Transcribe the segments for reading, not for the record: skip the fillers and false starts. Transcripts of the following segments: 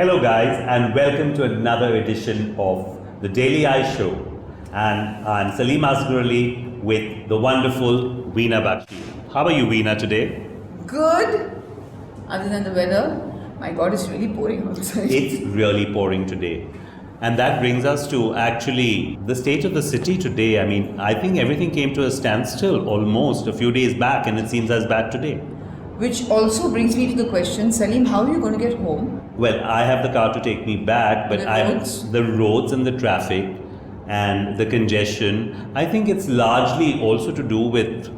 Hello, guys, and welcome to another edition of the Daily Eye Show. And I'm Salim Asgarally with the wonderful Veenaa Bakshi. How are you, Veenaa, today? Good. Other than the weather, my God, it's really pouring outside. It's really pouring today. And that brings us to actually the state of the city today. I mean, I think everything came to a standstill almost a few days back, and it seems as bad today. Which also brings me to the question, Salim, how are you going to get home? Well, I have the car to take me back, but the roads and the traffic and the congestion, I think it's largely also to do with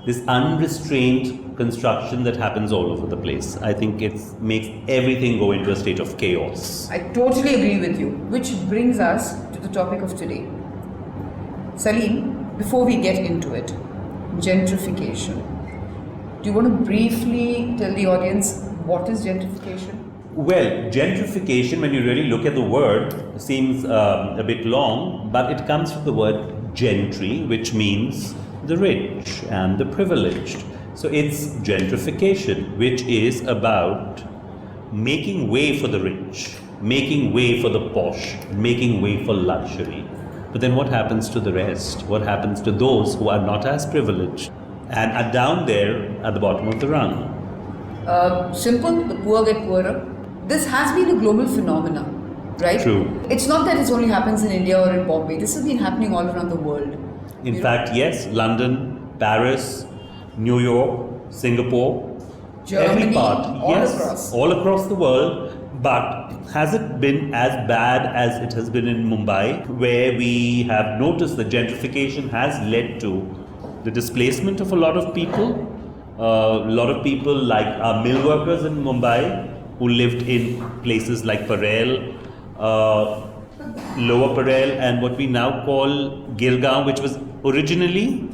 this unrestrained construction that happens all over the place. I think it makes everything go into a state of chaos. I totally agree with you, which brings us to the topic of today. Salim, before we get into it, gentrification. Do you want to briefly tell the audience what is gentrification? Well, gentrification, when you really look at the word, seems a bit long, but it comes from the word gentry, which means the rich and the privileged. So it's gentrification, which is about making way for the rich, making way for the posh, making way for luxury. But then what happens to the rest? What happens to those who are not as privileged and are down there at the bottom of the rung? Simple, the poor get poorer. This has been a global phenomenon, right? True. It's not that it only happens in India or in Bombay. This has been happening all around the world. In fact, yes, London, Paris, New York, Singapore, Germany, every part, all across the world. But has it been as bad as it has been in Mumbai, where we have noticed that gentrification has led to the displacement of a lot of people? A lot of people like our mill workers in Mumbai who lived in places like Parel, Lower Parel, and what we now call Girgaon, which was originally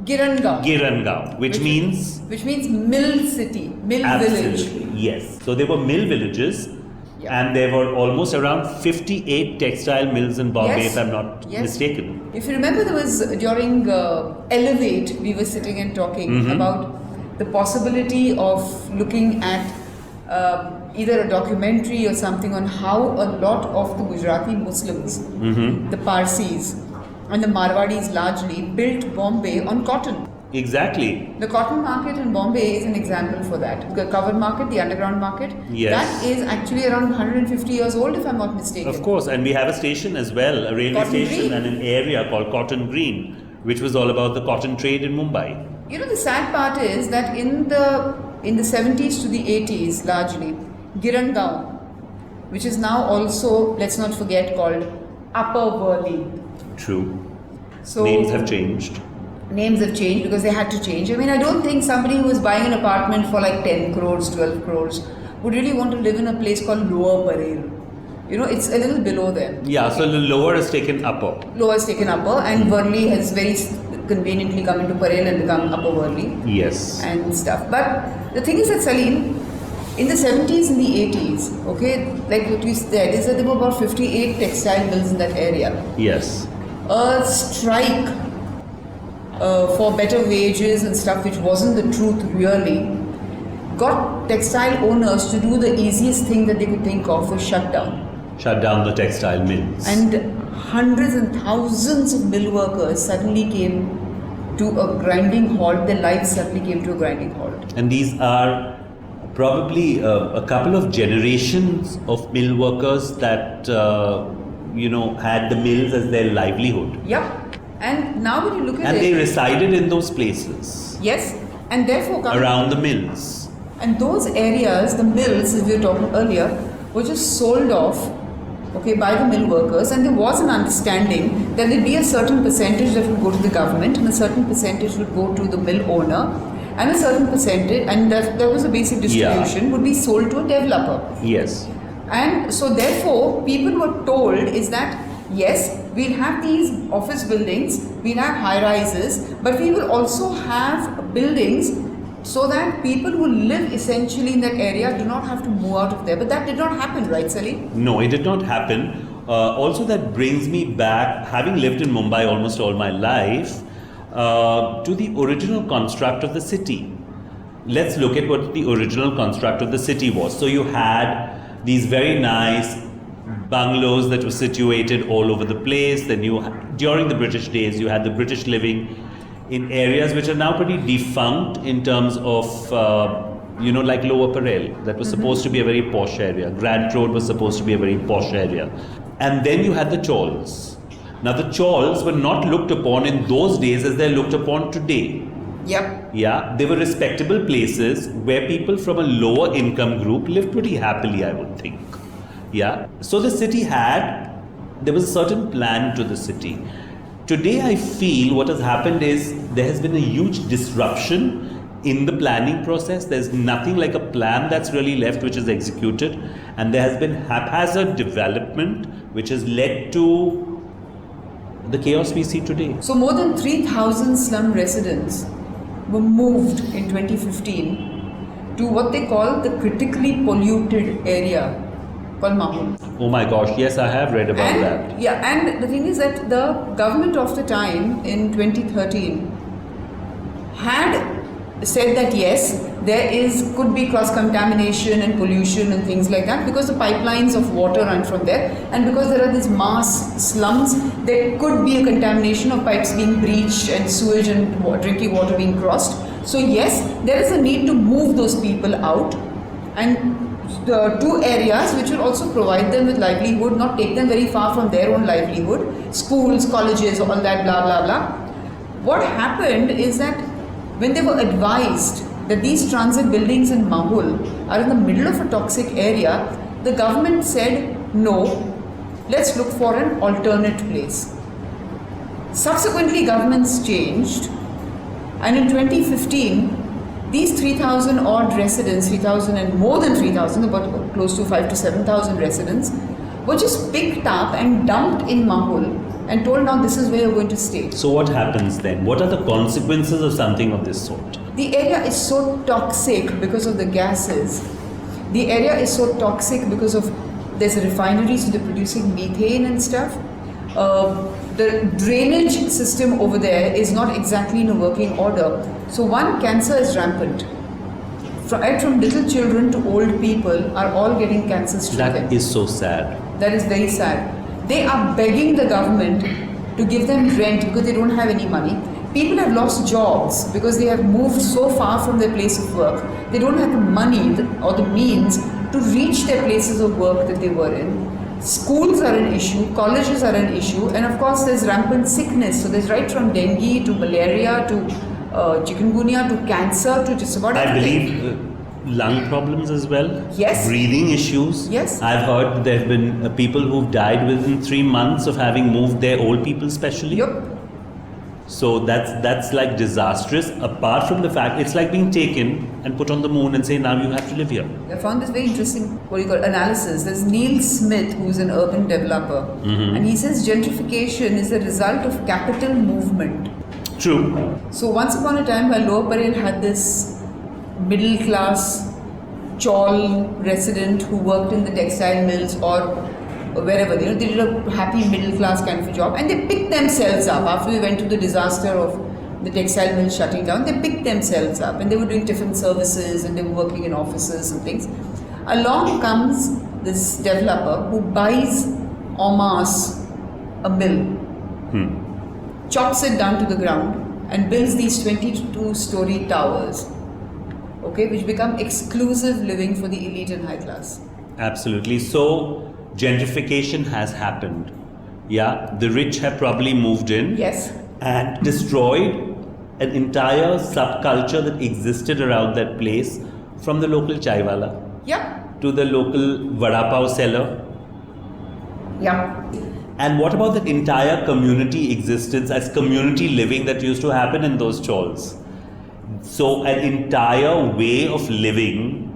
Girangaon, which means mill city, mill absolutely, village. Yes. So there were mill villages, and there were almost around 58 textile mills in Bombay, if I'm not mistaken. If you remember, there was during Elevate, we were sitting and talking about the possibility of looking at either a documentary or something on how a lot of the Gujarati Muslims, the Parsis and the Marwadis largely built Bombay on cotton. Exactly. The cotton market in Bombay is an example for that. The covered market, the underground market, that is actually around 150 years old, if I'm not mistaken. Of course, and we have a station as well, a railway station and an area called Cotton Green, which was all about the cotton trade in Mumbai. You know, the sad part is that in the 70s to the 80s, largely, Girangaon, which is now also, let's not forget, called Upper Worli. True. So names have changed. Names have changed because they had to change. I mean, I don't think somebody who was buying an apartment for like 10 crores, 12 crores would really want to live in a place called Lower Parel. You know, it's a little below there. Yeah, so the lower has taken upper. Lower has taken upper, and Worli has very conveniently come into Parel and become Upper Worli. Yes. And stuff. But the thing is that, Salim, in the 70s and the 80s, okay, like what you said, is that there were about 58 textile mills in that area. Yes. A strike for better wages and stuff, which wasn't the truth really, got textile owners to do the easiest thing that they could think of, was shut down. Shut down the textile mills. And hundreds and thousands of mill workers suddenly came to a grinding halt. Their lives suddenly came to a grinding halt. And these are probably a couple of generations of mill workers that had the mills as their livelihood. Yep. And now when you look at and they resided in those places. Yes. And therefore around the mills. And those areas, the mills, as we were talking earlier, were just sold off, okay, by the mill workers, and there was an understanding that there'd be a certain percentage that would go to the government and a certain percentage would go to the mill owner, and a certain percentage, and that was a basic distribution, would be sold to a developer. Yes. And so therefore, people were told is that, yes, we'll have these office buildings, we'll have high rises, but we will also have buildings so that people who live essentially in that area do not have to move out of there. But that did not happen, right, Salim? No, it did not happen. Also, that brings me back, having lived in Mumbai almost all my life, to the original construct of the city. Let's look at what the original construct of the city was. So you had these very nice bungalows that were situated all over the place. Then during the British days, you had the British living in areas which are now pretty defunct in terms of, like Lower Parel. That was supposed to be a very posh area. Grant Road was supposed to be a very posh area. And then you had the chawls. Now the chawls were not looked upon in those days as they're looked upon today. Yep. Yeah, they were respectable places where people from a lower income group lived pretty happily, I would think. Yeah, so the city there was a certain plan to the city. Today I feel what has happened is there has been a huge disruption in the planning process. There's nothing like a plan that's really left which is executed, and there has been haphazard development which has led to the chaos we see today. So more than 3,000 slum residents were moved in 2015 to what they call the critically polluted area called Mahul. Oh my gosh, yes, I have read about that. Yeah, and the thing is that the government of the time in 2013 had said that yes, could be cross-contamination and pollution and things like that because the pipelines of water run from there, and because there are these mass slums, there could be a contamination of pipes being breached and sewage and drinking water being crossed. So yes, there is a need to move those people out, and the two areas which will also provide them with livelihood, not take them very far from their own livelihood, schools, colleges, all that blah blah blah. What happened is that when they were advised that these transit buildings in Mahul are in the middle of a toxic area, the government said, no, let's look for an alternate place. Subsequently, governments changed, and in 2015, these 3,000 odd residents, 3,000 and more than 3,000, about close to 5,000 to 7,000 residents, were just picked up and dumped in Mahul and told, now this is where you're going to stay. So what happens then? What are the consequences of something of this sort? The area is so toxic because of the gases. The area is so toxic because of, there's a refinery, so they're producing methane and stuff. The drainage system over there is not exactly in a working order. So one, cancer is rampant. From little children to old people are all getting cancers treated. That is so sad. That is very sad. They are begging the government to give them rent because they don't have any money. People have lost jobs because they have moved so far from their place of work. They don't have the money or the means to reach their places of work that they were in. Schools are an issue, colleges are an issue, and of course there's rampant sickness. So there's right from dengue to malaria to chikungunya to cancer to just about everything. I believe lung problems as well. Yes. Breathing issues. Yes. I've heard there have been people who've died within 3 months of having moved there, old people especially. Yep. So that's like disastrous. Apart from the fact it's like being taken and put on the moon and say now you have to live here. I found this very interesting analysis. There's Neil Smith, who's an urban developer, and he says gentrification is a result of capital movement. True. So once upon a time, while Lower Parel had this middle class chawl resident who worked in the textile mills or wherever, they did a happy middle class kind of a job, and they picked themselves up after we went through the disaster of the textile mill shutting down. They picked themselves up and they were doing different services and they were working in offices and things. Along comes this developer who buys en masse a mill, chops it down to the ground and builds these 22-story towers, okay, which become exclusive living for the elite and high class. Absolutely. So gentrification has happened. Yeah, the rich have probably moved in. Yes. And destroyed an entire subculture that existed around that place, from the local chaiwala to the local vada pav seller. Yeah. And what about that entire community existence as community living that used to happen in those chawls? So an entire way of living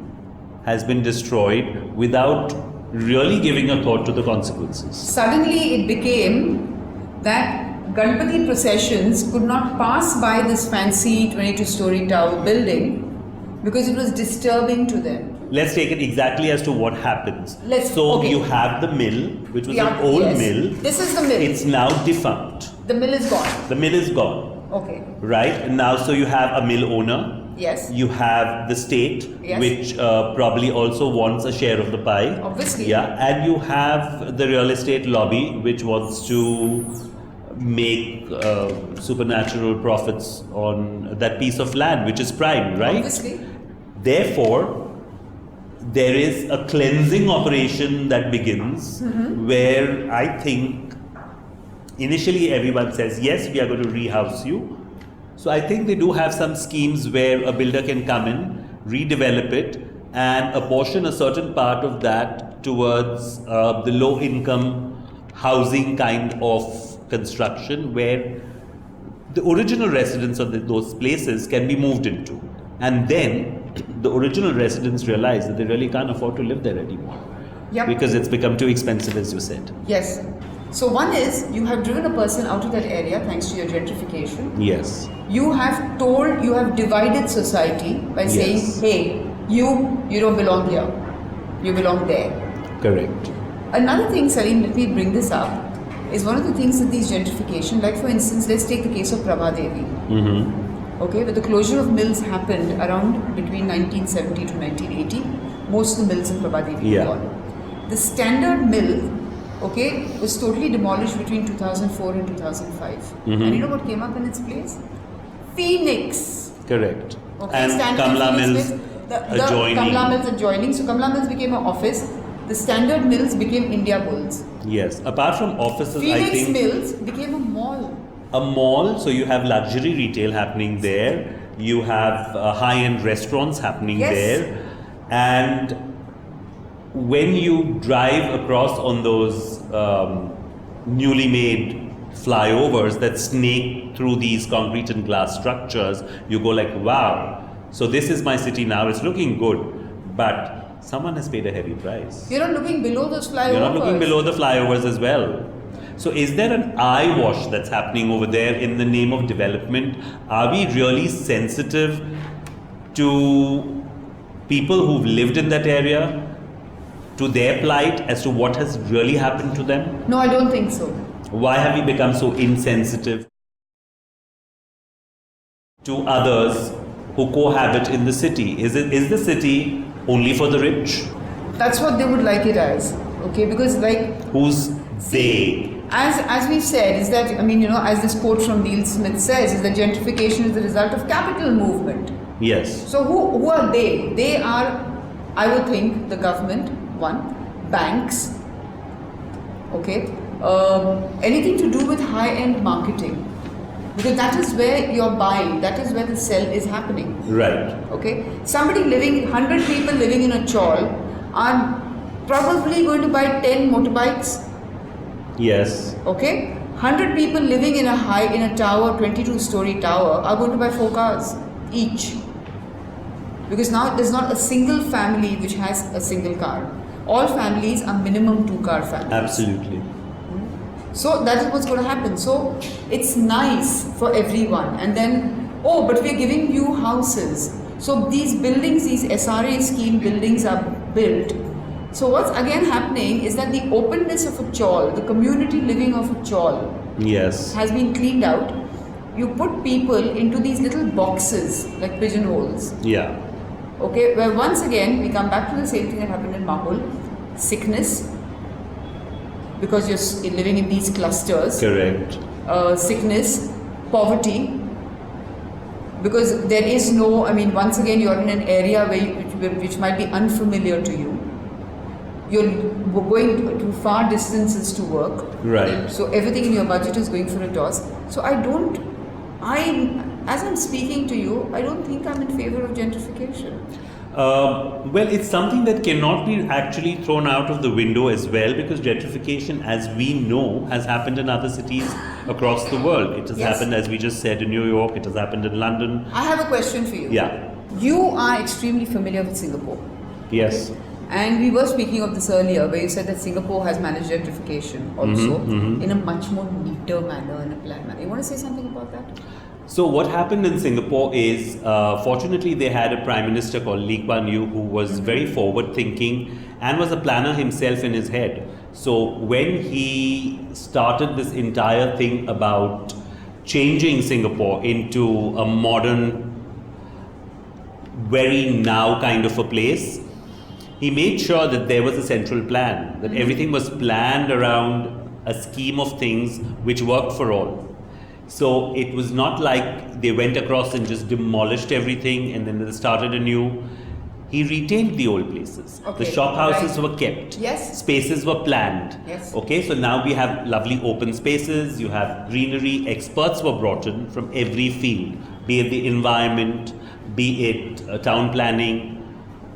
has been destroyed without really giving a thought to the consequences. Suddenly it became that Ganpati processions could not pass by this fancy 22-story tower building because it was disturbing to them. Let's take it exactly as to what happens. You have the mill, which was an old mill. This is the mill. It's now defunct. The mill is gone. The mill is gone. Okay. Right? And now, so you have a mill owner. Yes. You have the state, Yes. which probably also wants a share of the pie. Obviously. Yeah. And you have the real estate lobby, which wants to make supernatural profits on that piece of land, which is prime, right? Obviously. Therefore, there is a cleansing operation that begins where I think initially everyone says, yes, we are going to rehouse you. So I think they do have some schemes where a builder can come in, redevelop it, and apportion a certain part of that towards the low income housing kind of construction where the original residents of those places can be moved into. And then the original residents realize that they really can't afford to live there anymore. Yep. Because it's become too expensive, as you said. Yes. So one is you have driven a person out of that area thanks to your gentrification. Yes. You have divided society by saying, Yes. hey, you don't belong here. You belong there. Correct. Another thing, Salim, let me bring this up, is one of the things that these gentrification, like for instance, let's take the case of Prabhadevi. Okay, where the closure of mills happened around between 1970 to 1980. Most of the mills in Prabhadevi were gone. The standard mill, okay, was totally demolished between 2004 and 2005. And you know what came up in its place? Phoenix. Correct. Okay, And standard Kamla Phoenix Mills the adjoining. Kamla Mills adjoining. So Kamla Mills became an office. The standard mills became India Bulls. Yes. Apart from offices, I Phoenix think Mills became a mall. a mall, so you have luxury retail happening there. You have high-end restaurants happening Yes. there. And when you drive across on those newly made flyovers that snake through these concrete and glass structures, you go like, wow, so this is my city now, it's looking good, but someone has paid a heavy price. You're not looking below those flyovers. You're not looking below the flyovers as well. So is there an eye wash that's happening over there in the name of development? Are we really sensitive to people who've lived in that area, to their plight, as to what has really happened to them? No, I don't think so. Why have we become so insensitive to others who cohabit in the city? Is the city only for the rich? That's what they would like it as. Okay, because like Who's they? as we said, is that, I mean, you know, as this quote from Neil Smith says, is that gentrification is the result of capital movement. Yes. So who are they? They are, I would think, the government, one, banks, okay, anything to do with high-end marketing, because that is where you're buying, that is where the sell is happening. Right. Okay, somebody living, 100 people living in a chawl are probably going to buy 10 motorbikes. Yes. Okay, 100 people living in a tower, 22-story tower, are going to buy 4 cars each. Because now there's not a single family which has a single car. All families are minimum 2-car families. Absolutely. So that is what's going to happen. So it's nice for everyone. And then, oh, but we're giving you houses. So these buildings, these SRA scheme buildings are built. So what's again happening is that the openness of a chawl, the community living of a chawl, Yes. has been cleaned out. You put people into these little boxes like pigeonholes. Yeah. Okay, where once again we come back to the same thing that happened in Mahul: sickness, because you're living in these clusters. Correct. Sickness, poverty, because there is no, I mean, once again you're in an area which might be unfamiliar to you. You're going to far distances to work. Right. So everything in your budget is going for a toss. So as I'm speaking to you, I don't think I'm in favor of gentrification. Well, it's something that cannot be actually thrown out of the window as well, because gentrification, as we know, has happened in other cities across the world. It has happened, as we just said, in New York. It has happened in London. I have a question for you. Yeah. You are extremely familiar with Singapore. Yes. And we were speaking of this earlier, where you said that Singapore has managed gentrification also in a much more neater manner, in a planned manner. You want to say something about that? So what happened in Singapore is, fortunately, they had a prime minister called Lee Kuan Yew who was very forward-thinking and was a planner himself in his head. So when he started this entire thing about changing Singapore into a modern, very now kind of a place, he made sure that there was a central plan, that everything was planned around a scheme of things which worked for all. So it was not like they went across and just demolished everything and then they started anew. He retained the old places. Okay, The shop houses were kept. Yes. Spaces were planned. Yes. Okay, so now we have lovely open spaces, you have greenery, experts were brought in from every field, be it the environment, be it town planning,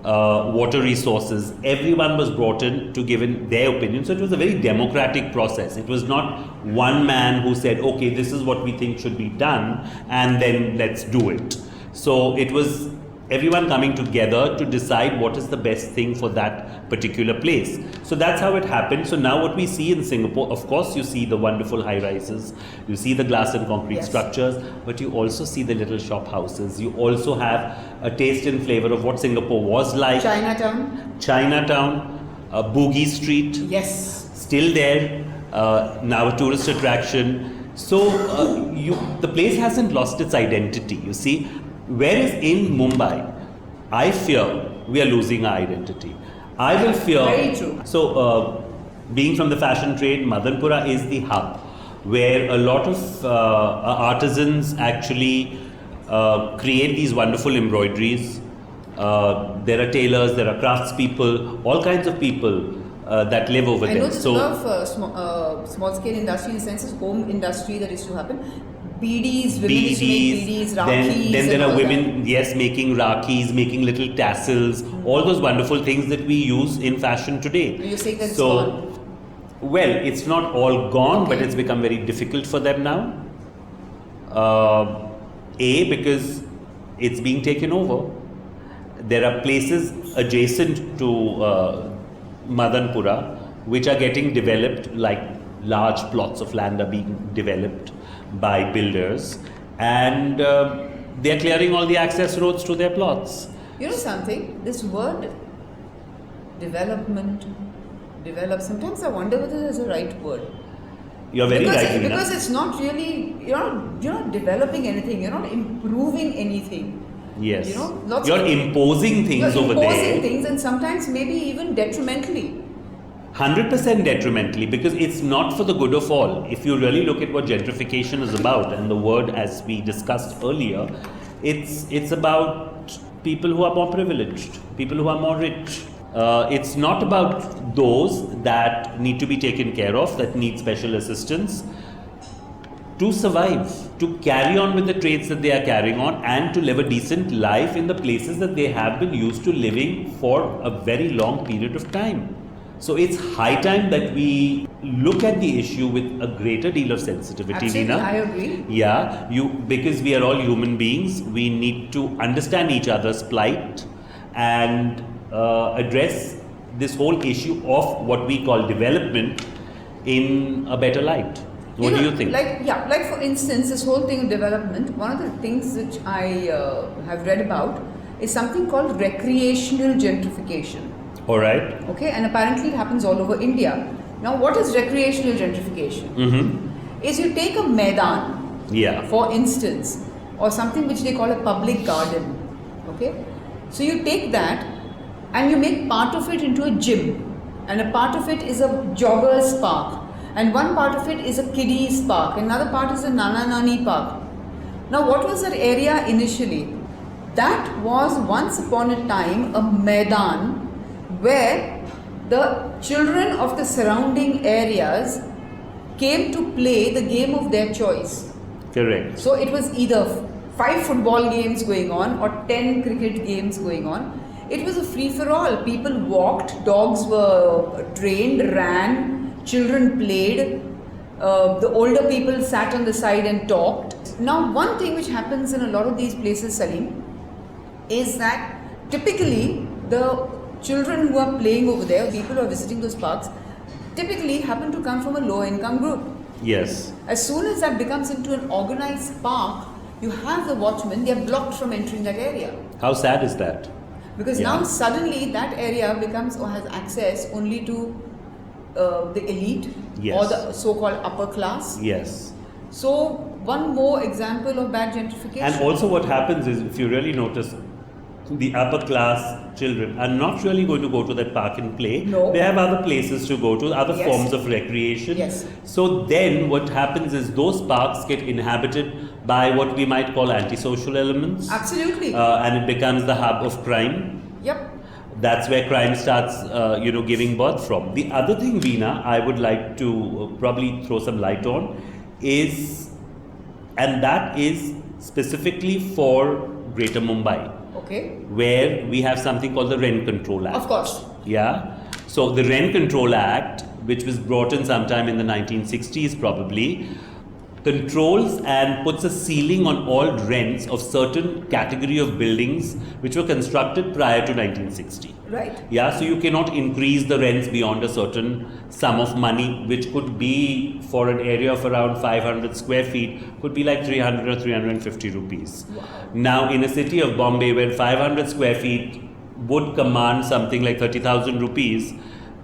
water resources. Everyone was brought in to give in their opinion. So it was a very democratic process. It was not one man who said, okay, this is what we think should be done, and then let's do it. So it was everyone coming together to decide what is the best thing for that particular place. So that's how it happened. So now what we see in Singapore, of course, you see the wonderful high rises, you see the glass and concrete Yes. structures, but you also see the little shop houses. You also have a taste and flavor of what Singapore was like. Chinatown, Boogie Street, Yes. still there, now a tourist attraction. So the place hasn't lost its identity, you see. Whereas in Mumbai, I fear we are losing our identity. I will fear. Very true. So, being from the fashion trade, Madanpura is the hub where a lot of artisans actually create these wonderful embroideries. There are tailors, there are craftspeople, all kinds of people that live over I there. know there's a lot of small scale industry, in the sense of home industry that used to happen. BDs, women used to make BDs, Rakis. Then there and are all women, that. yes, making Rakis, making little tassels, all those wonderful things that we use in fashion today. You're saying that it's So, gone. well, it's not all gone, but Okay. it's become very difficult for them now. Because it's being taken over. There are places adjacent to Madanpura which are getting developed, like large plots of land are being developed by builders, and they are clearing all the access roads to their plots. You know something? This word development, sometimes I wonder whether it's the right word. You're very because, right, Veenaa. because it's not really, you're not developing anything, you're not improving anything. Yes. You know, lots You're of- imposing things You're over imposing there. things, and sometimes maybe even detrimentally. 100% detrimentally, because it's not for the good of all. If you really look at what gentrification is about, and the word, as we discussed earlier, it's about people who are more privileged, people who are more rich. It's not about those that need to be taken care of, that need special assistance to survive, to carry on with the trades that they are carrying on, and to live a decent life in the places that they have been used to living for a very long period of time. So it's high time that we look at the issue with a greater deal of sensitivity, Absolutely, Veenaa. I agree. Yeah, because we are all human beings, we need to understand each other's plight and address this whole issue of what we call development in a better light. What do you think? Like for instance, this whole thing of development, one of the things which I have read about is something called recreational gentrification. All right. Okay, and apparently it happens all over India. Now, what is recreational gentrification? Mm-hmm. Is you take a maidan, Yeah. for instance, or something which they call a public garden. Okay, so you take that and you make part of it into a gym, and a part of it is a joggers park, and one part of it is a kiddies park, another part is a nana nani park. Now, what was that area initially? That was once upon a time a maidan where the children of the surrounding areas came to play the game of their choice. Correct. So it was either 5 football games going on or 10 cricket games going on. It was a free for all. People walked, dogs were trained, ran, children played, the older people sat on the side and talked. Now, one thing which happens in a lot of these places, Salim, is that typically the children who are playing over there, people who are visiting those parks, typically happen to come from a low income group. Yes. As soon as that becomes into an organized park, you have the watchmen, they are blocked from entering that area. How sad is that? Because Yeah. now suddenly that area becomes or has access only to the elite Yes. or the so-called upper class. Yes. So one more example of bad gentrification. And also what happens is, if you really notice, the upper class children are not really going to go to that park and play. No. They have other places to go to, other Yes. forms of recreation. Yes. So then what happens is those parks get inhabited by what we might call antisocial elements. Absolutely. And it becomes the hub of crime. Yep. That's where crime starts, giving birth from. The other thing, Veena, I would like to probably throw some light on is, and that is specifically for Greater Mumbai, Okay. where we have something called the Rent Control Act. Of course. Yeah. So the Rent Control Act, which was brought in sometime in the 1960s probably, controls and puts a ceiling on all rents of certain category of buildings which were constructed prior to 1960. Right. Yeah, so you cannot increase the rents beyond a certain sum of money, which could be for an area of around 500 square feet, could be like 300 or 350 rupees. Wow. Now, in a city of Bombay where 500 square feet would command something like 30,000 rupees,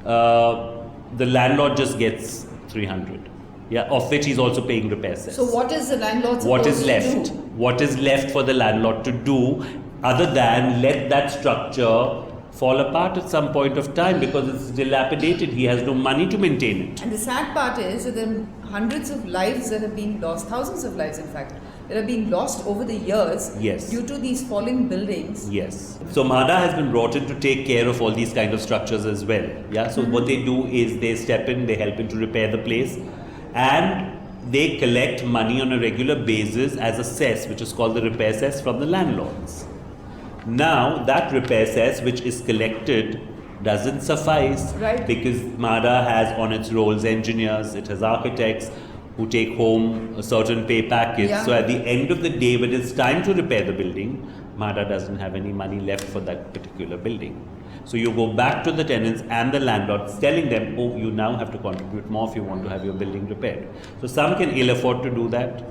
the landlord just gets 300. Yeah, of which he's also paying repair cess. So what is the landlord supposed What is to left? do? What is left for the landlord to do other than let that structure fall apart at some point of time because it's dilapidated? He has no money to maintain it. And the sad part is that there are hundreds of lives that have been lost, thousands of lives in fact, that have been lost over the years Yes. due to these falling buildings. Yes. So MHADA has been brought in to take care of all these kind of structures as well. Yeah. So what they do is they step in, they help in to repair the place, and they collect money on a regular basis as a cess, which is called the repair cess from the landlords. Now that repair cess which is collected doesn't suffice, Right. because MHADA has on its rolls engineers, it has architects who take home a certain pay package. Yeah. So at the end of the day, when it's time to repair the building, MHADA doesn't have any money left for that particular building. So you go back to the tenants and the landlords telling them, oh, you now have to contribute more if you want to have your building repaired. So some can ill afford to do that.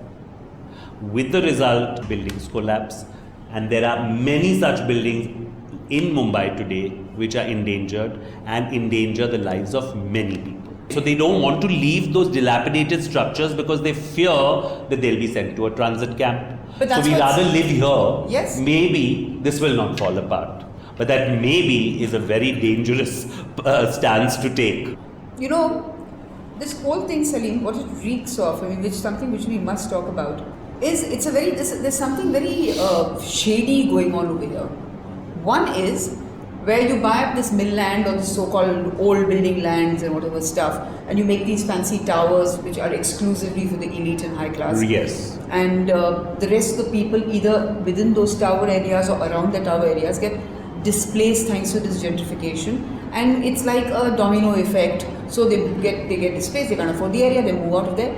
With the result, buildings collapse. And there are many such buildings in Mumbai today which are endangered and endanger the lives of many people. So they don't want to leave those dilapidated structures because they fear that they'll be sent to a transit camp. But So that's we what's- rather live here. Yes. Maybe this will not fall apart. But that maybe is a very dangerous stance to take. You know, this whole thing, Salim, what it reeks of, I mean, which something which we must talk about, is there's something very shady going on over here. One is where you buy up this mill land or the so-called old building lands and whatever stuff, and you make these fancy towers which are exclusively for the elite and high class. Yes. And the rest of the people either within those tower areas or around the tower areas get displaced thanks to this gentrification, and it's like a domino effect. So they get displaced, they can't afford the area, they move out of there.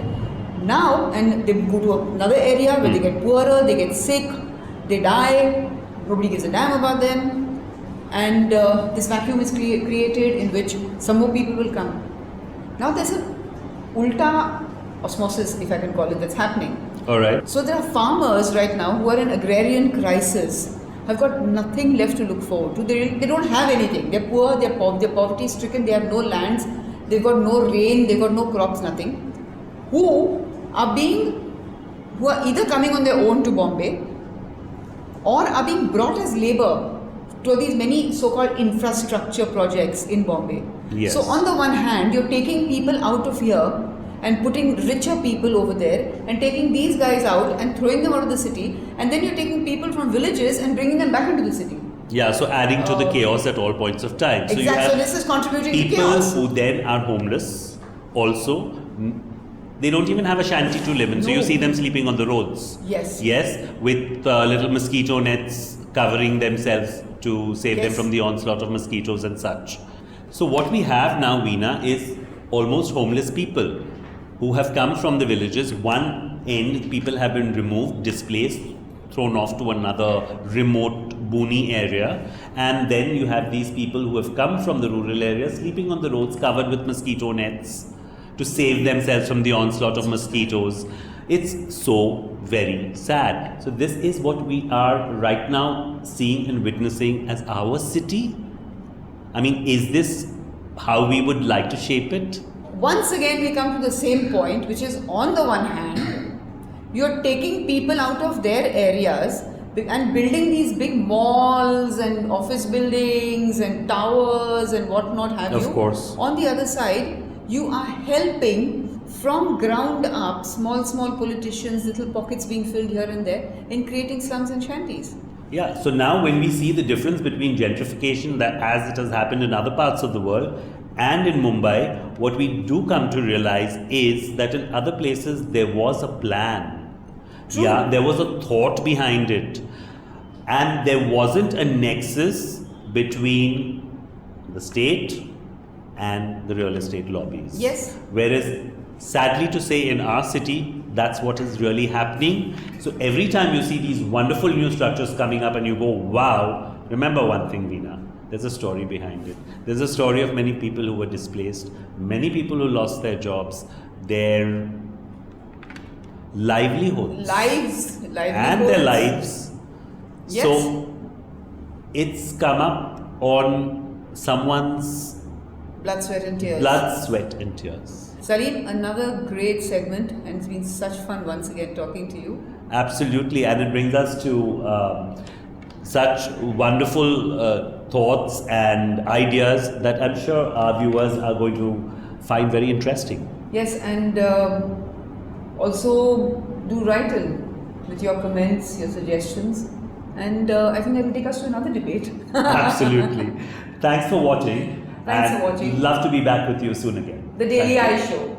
Now, and they go to another area where they get poorer, they get sick, they die, nobody gives a damn about them, and this vacuum is created in which some more people will come. Now there's a ulta osmosis, if I can call it, that's happening. All right. So there are farmers right now who are in agrarian crisis, have got nothing left to look forward to. They don't have anything. They're poor, they're poverty stricken, they have no lands, they've got no rain, they've got no crops, nothing. Who are either coming on their own to Bombay or are being brought as labor to these many so-called infrastructure projects in Bombay. Yes. So on the one hand, you're taking people out of here and putting richer people over there and taking these guys out and throwing them out of the city, and then you're taking people from villages and bringing them back into the city. Yeah, so adding to the chaos at all points of time. So you Exactly, have so this is contributing to people chaos. who then are homeless also. They don't even have a shanty to live in. So you No. see them sleeping on the roads. Yes. Yes, with little mosquito nets covering themselves to save them Yes. from the onslaught of mosquitoes and such. So what we have now, Veena, is almost homeless people who have come from the villages. One end, people have been removed, displaced, thrown off to another remote boony area, and then you have these people who have come from the rural areas sleeping on the roads covered with mosquito nets to save themselves from the onslaught of mosquitoes. It's so very sad. So this is what we are right now seeing and witnessing as our city. I mean, is this how we would like to shape it? Once again, we come to the same point, which is on the one hand, you're taking people out of their areas and building these big malls and office buildings and towers and whatnot have you. Of course. On the other side, you are helping from ground up, small politicians, little pockets being filled here and there, in creating slums and shanties. Yeah, so now when we see the difference between gentrification that as it has happened in other parts of the world and in Mumbai, what we do come to realize is that in other places there was a plan. True. Yeah, there was a thought behind it. And there wasn't a nexus between the state and the real estate lobbies. Yes. Whereas, sadly to say, in our city, that's what is really happening. So every time you see these wonderful new structures coming up and you go, wow, remember one thing, Veena, there's a story behind it. There's a story of many people who were displaced, many people who lost their jobs, their livelihoods. And their lives. Yes. So it's come up on someone's blood, sweat and tears. Blood, sweat and tears. Salim, another great segment, and it's been such fun once again talking to you. Absolutely, and it brings us to such wonderful thoughts and ideas that I'm sure our viewers are going to find very interesting. Yes, and also do write in with your comments, your suggestions, and I think that will take us to another debate. Absolutely. Thanks for watching. Thanks for watching. Love to be back with you soon again. The Daily Eye Show.